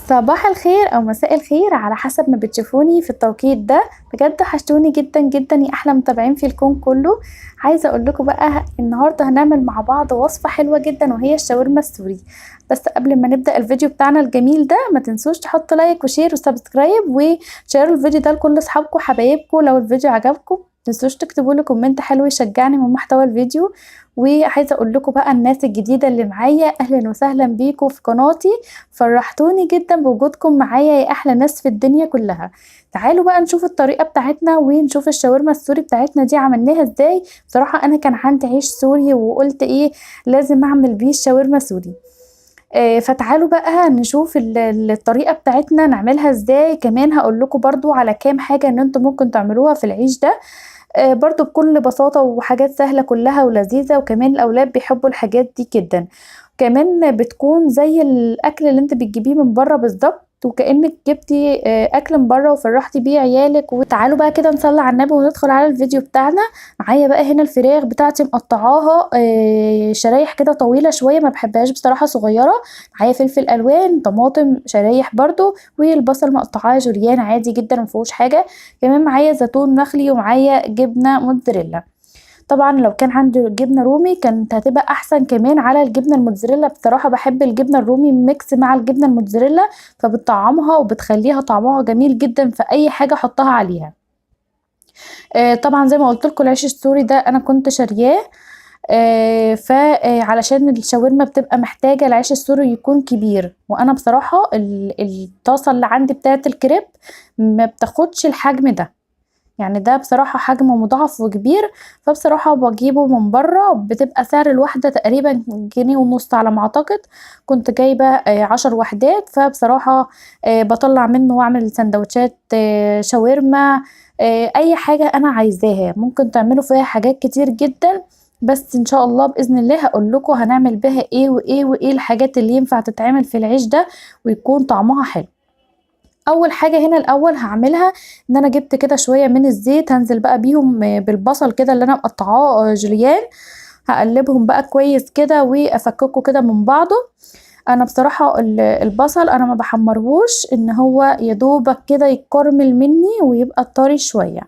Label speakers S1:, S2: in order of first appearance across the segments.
S1: صباح الخير او مساء الخير على حسب ما بتشوفوني في التوقيت ده. بجد وحشتوني جدا جدا يا احلى متابعين في الكون كله. عايزه اقول لكم بقى النهارده هنعمل مع بعض وصفه حلوه جدا وهي الشاورما السوري. بس قبل ما نبدا الفيديو بتاعنا الجميل ده ما تنسوش تحطوا لايك وشير وسبسكرايب وشيروا الفيديو ده لكل اصحابكم وحبايبكم. لو الفيديو عجبكم متنسوش تكتبوا لي كومنت حلو يشجعني من محتوى الفيديو. وعايزه اقول لكم بقى الناس الجديده اللي معايا اهلا وسهلا بيكم في قناتي. فرحتوني جدا بوجودكم معايا يا احلى ناس في الدنيا كلها. تعالوا بقى نشوف الطريقه بتاعتنا ونشوف الشاورما السوري بتاعتنا دي عملناها ازاي. بصراحه انا كان عندي عيش سوري وقلت ايه لازم اعمل بيه الشاورما سوري. فتعالوا بقى نشوف الطريقه بتاعتنا نعملها ازاي. كمان هقول لكم برضو على كام حاجه ان انتم ممكن تعملوها في العيش ده برضو بكل بساطة وحاجات سهلة كلها ولذيذة. وكمان الأولاد بيحبوا الحاجات دي جدا. كمان بتكون زي الأكل اللي انت بتجيبيه من بره بالظبط وكأنك جبتي أكل من بره وفرحتي بيه عيالك. وتعالوا بقى كده نصلي على النبي وندخل على الفيديو بتاعنا. معايا بقى هنا الفراخ بتاعتي مقطعاها شرايح كده طويلة شوية، ما بحبهاش بصراحة صغيرة. معايا فلفل ألوان، طماطم شرايح برضو، والبصل مقطعاه جوليان عادي جدا مفيهوش حاجة. كمان معايا زيتون مخلي ومعايا جبنة موتزاريلا. طبعا لو كان عندي جبنه رومي كانت هتبقى احسن كمان على الجبنه الموتزاريلا. بصراحه بحب الجبنه الرومي ميكس مع الجبنه الموتزاريلا فبتطعمها وبتخليها طعمها جميل جدا في اي حاجه احطها عليها. طبعا زي ما قلت لكم العيش السوري ده انا كنت شارياه. فعلشان الشاورما بتبقى محتاجه العيش السوري يكون كبير، وانا بصراحه الطاسه اللي عندي بتاعه الكريب ما بتاخدش الحجم ده. يعني ده بصراحة حجمه مضاعف وكبير. فبصراحة بجيبه من بره بتبقى سعر الواحدة تقريبا جنيه ونص على ما اعتقد. كنت جايبة 10 وحدات. فبصراحة بطلع منه واعمل سندوتشات شاورما. اي حاجة انا عايزاها ممكن تعملوا فيها حاجات كتير جدا. بس ان شاء الله باذن الله هقول لكم هنعمل بها ايه وايه وايه الحاجات اللي ينفع تتعمل في العيش ده ويكون طعمها حلو. اول حاجه هنا الاول هعملها ان انا جبت كده شويه من الزيت هنزل بقى بيهم بالبصل كده اللي انا مقطعاه جوليان. هقلبهم بقى كويس كده وافككه كده من بعضه. انا بصراحه البصل انا ما بحمرهوش ان هو يدوبك كده يتكرمل مني ويبقى طري شويه،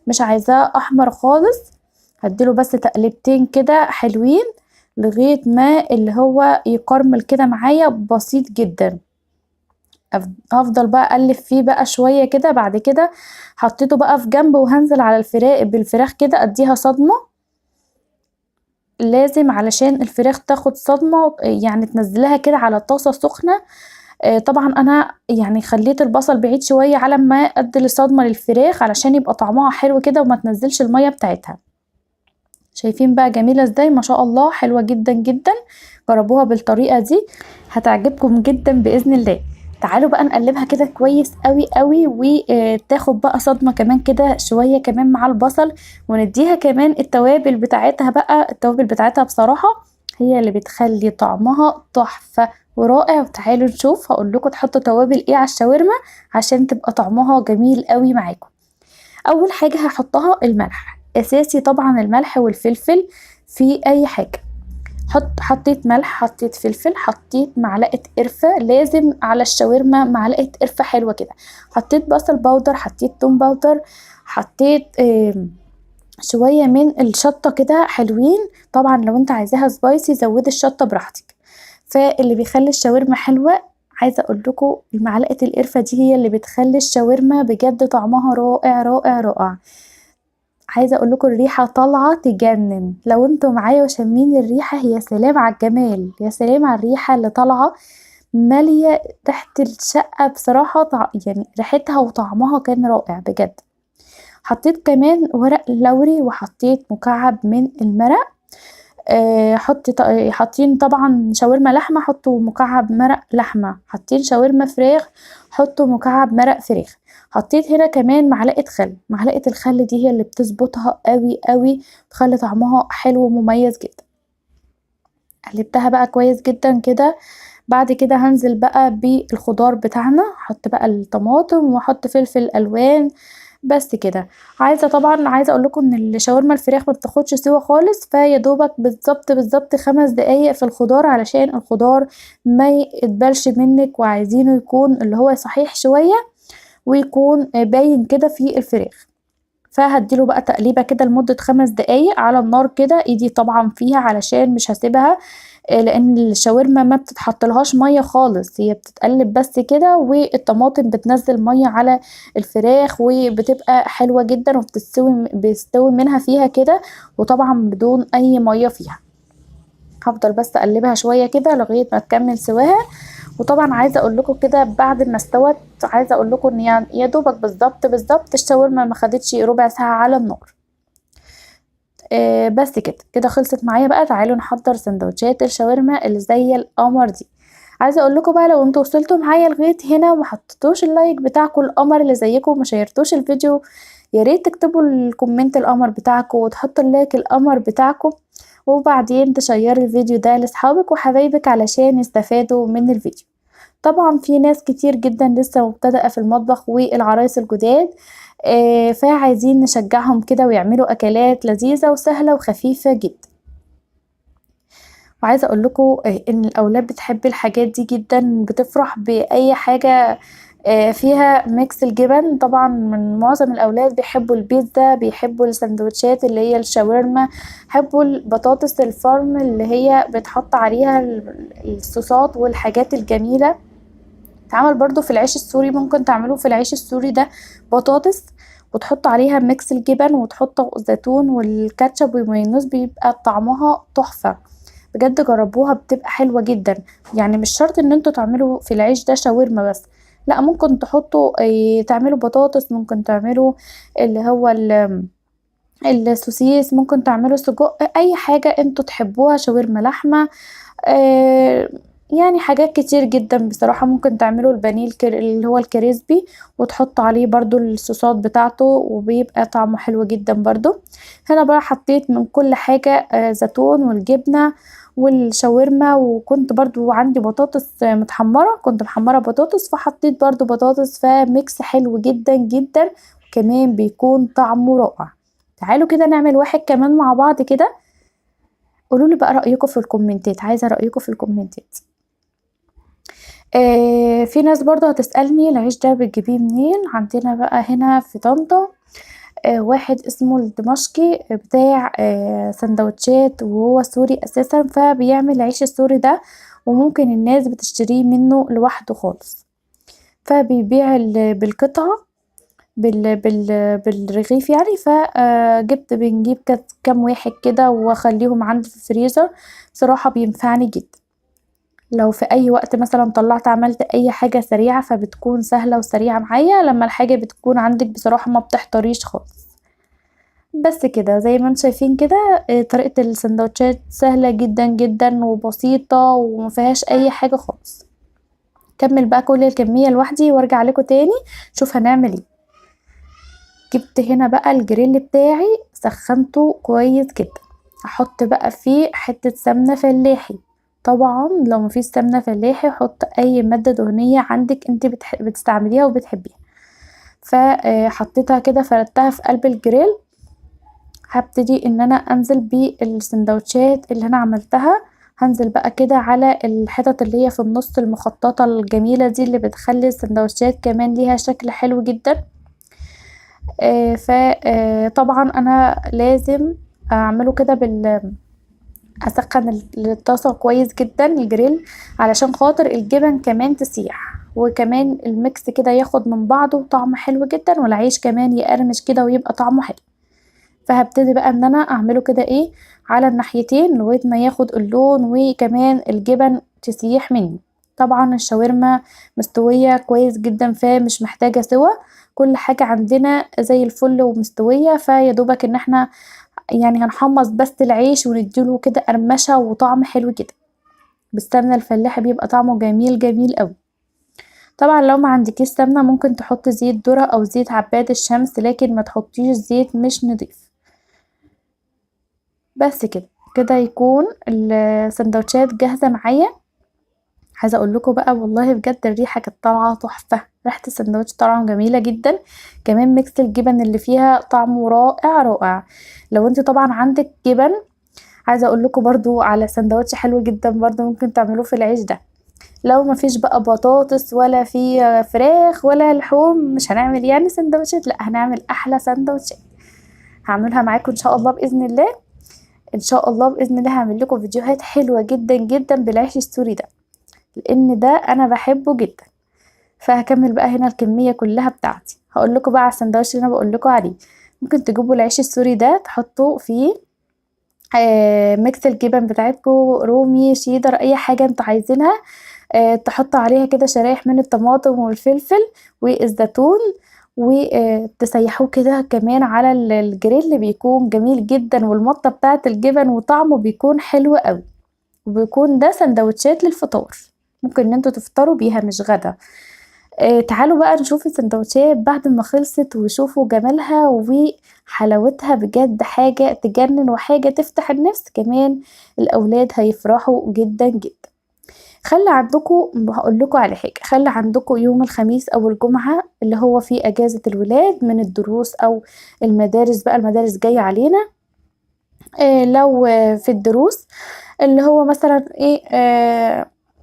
S1: مش عايزاه احمر خالص. هديله بس تقلبتين كده حلوين لغايه ما اللي هو يكرمل كده معايا بسيط جدا. هفضل بقى اقلب فيه بقى شويه كده. بعد كده حطيته بقى في جنب وهنزل على الفراخ بالفراخ كده اديها صدمه. لازم علشان الفراخ تاخد صدمه يعني تنزلها كده على طاسه سخنه. طبعا انا يعني خليت البصل بعيد شويه على ما ادي الصدمه للفراخ علشان يبقى طعمها حلو كده وما تنزلش الميه بتاعتها. شايفين بقى جميله ازاي؟ ما شاء الله حلوه جدا جدا. جربوها بالطريقه دي هتعجبكم جدا باذن الله. تعالوا بقى نقلبها كده كويس قوي قوي وتاخد بقى صدمة كمان كده شوية كمان مع البصل. ونديها كمان التوابل بتاعتها بقى. التوابل بتاعتها بصراحة هي اللي بتخلي طعمها تحفة ورائع. وتعالوا نشوف هقول لكم تحطوا توابل ايه على الشاورما عشان تبقى طعمها جميل قوي معاكم. اول حاجة هحطها الملح اساسي طبعا، الملح والفلفل في اي حاجة. حطيت ملح، حطيت فلفل، حطيت معلقه قرفه، لازم على الشاورما معلقه قرفه حلوه كده. حطيت بصل باودر، حطيت توم باودر، حطيت شويه من الشطه كده حلوين. طبعا لو انت عايزاها سبايسي زودي الشطه براحتك. فاللي بيخلي الشاورما حلوه عايزه اقول لكم معلقه القرفه دي هي اللي بتخلي الشاورما بجد طعمها رائع رائع رائع. عايزه اقول لكم الريحه طالعه تجنن. لو انتوا معايا وشامين الريحه يا سلام على الجمال، يا سلام على الريحه اللي طالعه ماليه ريحه الشقه بصراحه. يعني ريحتها وطعمها كان رائع بجد. حطيت كمان ورق لوري وحطيت مكعب من المرق. حاطين طبعا شاورما لحمه حطوا مكعب مرق لحمه، حاطين شاورما فراخ حطوا مكعب مرق فراخ. حطيت هنا كمان معلقه خل. معلقه الخل دي هي اللي بتظبطها قوي قوي، تخلي طعمها حلو ومميز جدا. قلبتها بقى كويس جدا كده. بعد كده هنزل بقى بالخضار بتاعنا. احط بقى الطماطم واحط فلفل الوان بس كده. طبعا عايزه اقول لكم ان الشاورما الفراخ ما بتاخدش سوا خالص، فيا دوبك بالظبط 5 دقايق في الخضار علشان الخضار ما يتبلش منك، وعايزينه يكون اللي هو صحيح شويه ويكون باين كده في الفراخ. فهديله بقى تقليبه كده لمده 5 دقايق على النار كده، ايدي طبعا فيها علشان مش هسيبها، لان الشاورما ما بتتحطلهاش ميه خالص، هي بتتقلب بس كده، والطماطم بتنزل ميه على الفراخ وبتبقى حلوه جدا، بيستوي منها فيها كده، وطبعا بدون اي ميه فيها. هفضل بس اقلبها شويه كده لغايه ما تكمل سواها. وطبعا عايزه اقول لكم كده بعد ما استوت، عايزه اقول لكم ان يا دوبك بالظبط الشاورما ما خدتش ربع ساعه على النار. بس كده خلصت معايا بقى. تعالوا نحضر سندوتشات الشاورما اللي زي القمر دي. عايزه اقول لكم بقى، لو انتوا وصلتوا معايا لغايه هنا وما حطيتوش اللايك بتاعكم القمر اللي زيكم وما شيرتوش الفيديو، يا ريت تكتبوا الكومنت القمر بتاعكم وتحطوا اللايك القمر بتاعكم، وبعدين تشيروا الفيديو ده لاصحابك وحبايبك علشان يستفادوا من الفيديو. طبعا في ناس كتير جدا لسه مبتدئة في المطبخ والعرايس الجداد، فعايزين نشجعهم كده ويعملوا اكلات لذيذة وسهلة وخفيفة جدا. وعايزة اقول لكم ان الاولاد بتحب الحاجات دي جدا، بتفرح باي حاجة فيها ميكس الجبن. طبعا من معظم الاولاد بيحبوا البيتزا، بيحبوا السندوتشات اللي هي الشاورما، بيحبوا البطاطس الفرن اللي هي بتحط عليها الصوصات والحاجات الجميلة. تعمل برضو في العيش السوري، ممكن تعملوه في العيش السوري ده بطاطس وتحط عليها ميكس الجبن وتحط زيتون والكاتشب والمايونيز، بيبقى طعمها تحفة بجد. جربوها بتبقى حلوة جدا. يعني مش شرط ان انتوا تعملوا في العيش ده شاورما بس، لا ممكن تحطوا تعملوا بطاطس، ممكن تعملوا اللي هو السوسيس، ممكن تعملوا سجق، اي حاجة انتوا تحبوها، شاورما لحمة. آه يعني حاجات كتير جدا بصراحة. ممكن تعملوا البانيه اللي هو الكريسبي وتحطوا عليه برضو الصوصات بتاعته وبيبقى طعمه حلو جدا برضو. هنا بقى حطيت من كل حاجة، زيتون والجبنة والشاورما، وكنت برضو عندي بطاطس متحمرة، كنت محمرة بطاطس فحطيت برضو بطاطس، فميكس حلو جدا جدا، كمان بيكون طعمه رائع. تعالوا كده نعمل واحد كمان مع بعض كده. قولولي بقى رأيكم في الكومنتات، عايزة رأيكم في الكومنتات. في ناس برضو هتسألني العيش ده بتجيبيه منين. عندنا بقى هنا في طنطا واحد اسمه الدمشقي بتاع سندوتشات، وهو سوري اساسا، فبيعمل العيش السوري ده، وممكن الناس بتشتريه منه لوحده خالص، فبيبيع بالقطعة بالرغيف يعني. بنجيب كام واحد كده واخليهم عندي في الفريزر، بصراحة بينفعني جدا. لو في اي وقت مثلا طلعت عملت اي حاجة سريعة، فبتكون سهلة وسريعة معايا لما الحاجة بتكون عندك بصراحة ما بتحتريش خالص. بس كده زي ما انتم شايفين كده، طريقة السندوتشات سهلة جدا جدا وبسيطة ومفيهاش اي حاجة خالص. كمل بقى كل الكمية لوحدي وارجع لكم تاني شوف هنعمل ايه. جبت هنا بقى الجريل بتاعي، سخنته كويس جدا، هحط بقى فيه حتة سمنة فلاحي. طبعا لو مفيش سمنة فلاحي حط اي مادة دهنية عندك انت بتستعمليها وبتحبيها. فحطيتها كده، فردتها في قلب الجريل. هبتدي ان انا انزل بالسندوتشات اللي انا عملتها، هنزل بقى كده على الحتت اللي هي في النص المخططة الجميلة دي، اللي بتخلي السندوتشات كمان ليها شكل حلو جدا. فطبعا انا لازم اعمله كده اسخن الطاسة كويس جدا الجريل، علشان خاطر الجبن كمان تسيح، وكمان الميكس كده ياخد من بعضه وطعم حلو جدا، والعيش كمان يقرمش كده ويبقى طعمه حلو. فهبتدي بقى ان انا اعمله كده على الناحيتين لغاية ما ياخد اللون، وكمان الجبن تسيح مني. طبعا الشاورما مستوية كويس جدا، فمش محتاجة سوا، كل حاجة عندنا زي الفل ومستوية، فيدوبك ان احنا يعني هنحمص بس العيش ونديله كده قرمشة وطعم حلو جدا. بالسمنة الفلاحي بيبقى طعمه جميل جميل قوي. طبعا لو ما عندكيش سمنة ممكن تحط زيت ذرة او زيت عباد الشمس، لكن ما تحطيش زيت مش نضيف. بس كده يكون السندوتشات جاهزة معايا. عايزه اقول لكم بقى والله بجد الريحه كانت طالعه تحفه، ريحه السندوتش طالعه جميله جدا. كمان ميكس الجبن اللي فيها طعمه رائع رائع. لو انت طبعا عندك جبن، عايزه اقول لكم برضو على سندوتش حلو جدا برضو ممكن تعملوه في العيش ده. لو مفيش بقى بطاطس ولا في فراخ ولا لحوم، مش هنعمل يعني سندوتشات، لا هنعمل احلى سندوتشات. هعملها معاكم ان شاء الله باذن الله. ان شاء الله باذن الله هعمل لكم فيديوهات حلوه جدا جدا بالعيش السوري ده، لان ده انا بحبه جدا. فهكمل بقى هنا الكميه كلها بتاعتي. هقول لكم بقى على السندوتش اللي انا بقول لكم عليه. ممكن تجيبوا العيش السوري ده تحطوا فيه ميكس الجبن بتاعتكم، رومي، شيدر، اي حاجه انتوا عايزينها. تحطوا عليها كده شرايح من الطماطم والفلفل والزيتون، وتسيحوه كده كمان على الجريل، بيكون جميل جدا، والمطه بتاعه الجبن وطعمه بيكون حلو قوي. وبيكون ده سندوتشات للفطار، ممكن ان انتوا تفطروا بيها مش غدا. تعالوا بقى نشوف السندوتشات بعد ما خلصت، وشوفوا جمالها وحلاوتها، بجد حاجة تجنن وحاجة تفتح النفس كمان. الأولاد هيفرحوا جدا جدا. خلي عندكم، هقول لكم على حاجة، خلي عندكم يوم الخميس أو الجمعة اللي هو فيه أجازة الولاد من الدروس أو المدارس، بقى المدارس جاية علينا. لو في الدروس اللي هو مثلا ايه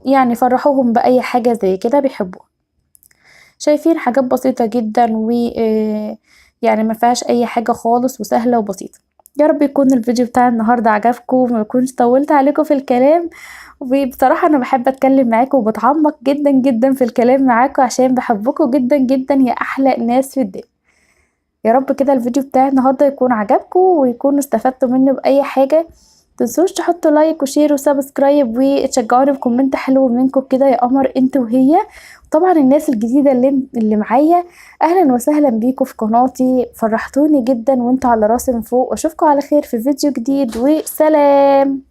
S1: يعني فرحوهم بأي حاجة زي كده بيحبوها. شايفين حاجات بسيطة جدا و يعني ما فيهاش اي حاجة خالص، وسهلة وبسيطة. يا رب يكون الفيديو بتاع النهاردة عجبكم وما يكونش طولت عليكم في الكلام. وبصراحة انا بحب اتكلم معاكم وبتعمق جدا جدا في الكلام معاكم، عشان بحبكم جدا جدا يا احلى ناس في الدنيا. يا رب كده الفيديو بتاعي النهاردة يكون عجبكم ويكون استفدتوا منه بأي حاجة. متنسوش تحطوا لايك وشير وسبسكرايب وتشجعوني بكومنت حلو منكم كده يا قمر انت وهي. طبعا الناس الجديدة اللي معايا، اهلا وسهلا بيكم في قناتي، فرحتوني جدا وانتوا على راسي من فوق. واشوفكم على خير في فيديو جديد، وسلام.